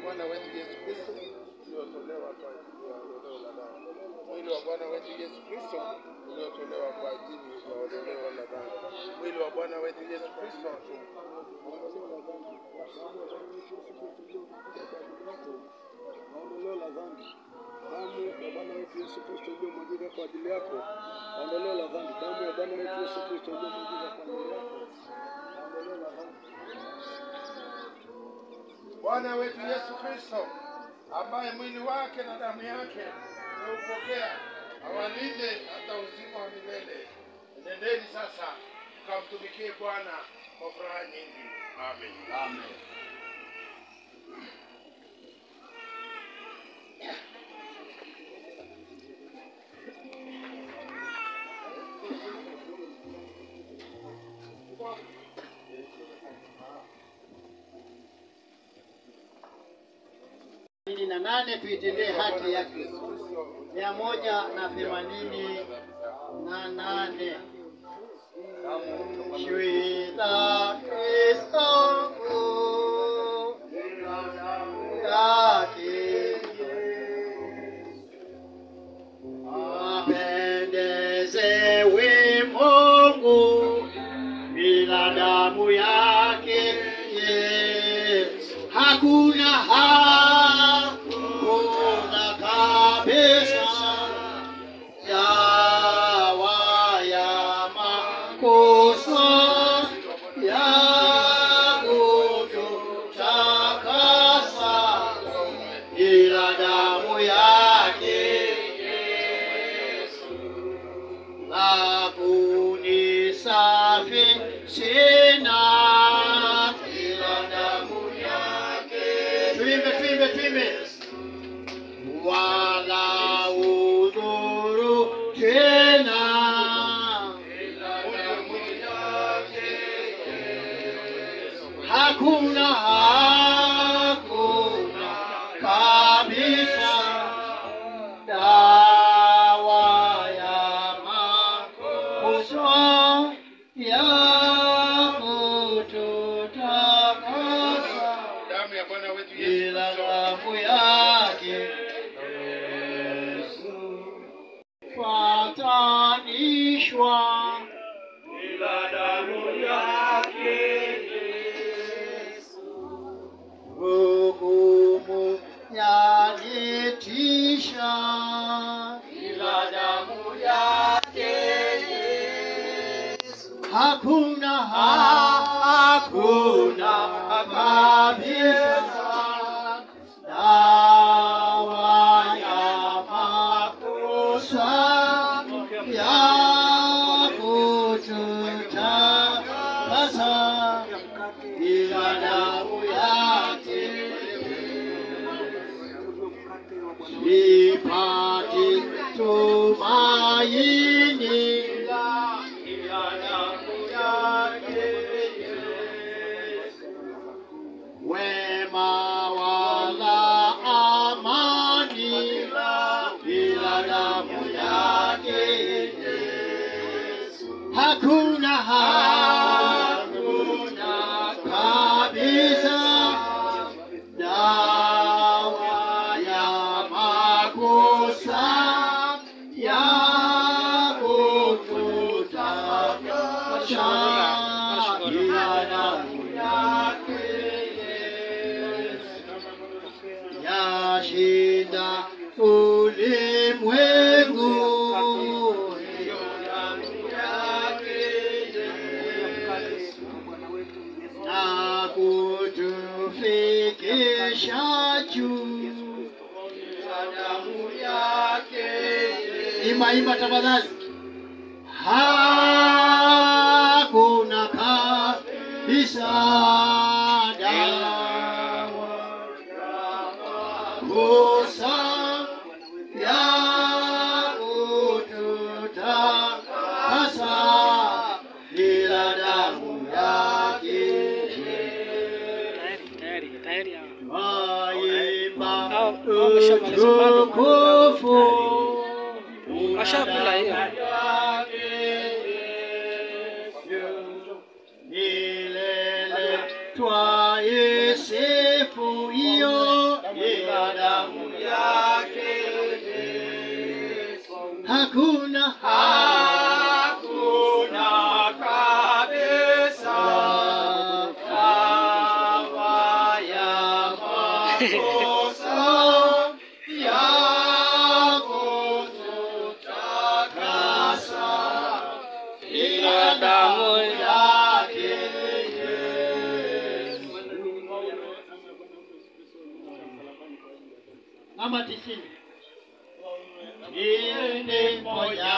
Bwana wetu Yesu Kristo uliotolewa kwa ajili ya ondoleo la dhambi. Mwili wa Bwana wetu Yesu Kristo uliotolewa kwa ajili ya ondoleo la dhambi. Mwili wa Bwana wetu Yesu Kristo ondoleo la dhambi. Damu ya Bwana wetu Yesu Kristo iliyomwagika kwa ajili yako, ondoleo la dhambi. Damu ya Bwana wetu Yesu Kristo iliyomwagika kwa ajili yako, ondoleo la dhambi. Bwana wetu Yesu Kristo ambaye mwili wake na damu yake tumeupokea, awalinde hata uzima wa milele. Nendeni sasa mkamtumikie Bwana kwa furaha nyingi. Amen. Amen. Na nane tuitendee haki yake. 188. Shwita Kristo yake apendezewe Mungu bila damu yake. Hakuna kabisa dawa ya makosa yangu kutakasa ila damu yake Yesu na kunisafisha ila damu yake. Tuimbe wala udhuru tena hakuna kabisa dawa ya makosa yangu kutakasa damu ya Bwana wetu ila damu yake patanishwa ila damu yake Yesu. Hukumu yanitisha ila damu yake Yesu. Hakuna kabisa dawa ya makosa ya kutakasa ila damu yake. Nipate tumaini ila damu yake wema wala amani ila damu yake hakuna kabisa dawa ya makosa ya kutakasa ila damu yake yashinda ulimwengu na kutufikisha juu damu yake. Imba tafadhali. Hakuna kabisa dawa kosa ya kutakasa ila damu yake. Tayari. wameshamaliza bado. utukufu Washakula hiyo. milele twaisifu hiyo damu yake Yesu. Hakuna kabisa dawa ya makosa ya kututakasa ila damu yake Yesu. Namba 90 ni moja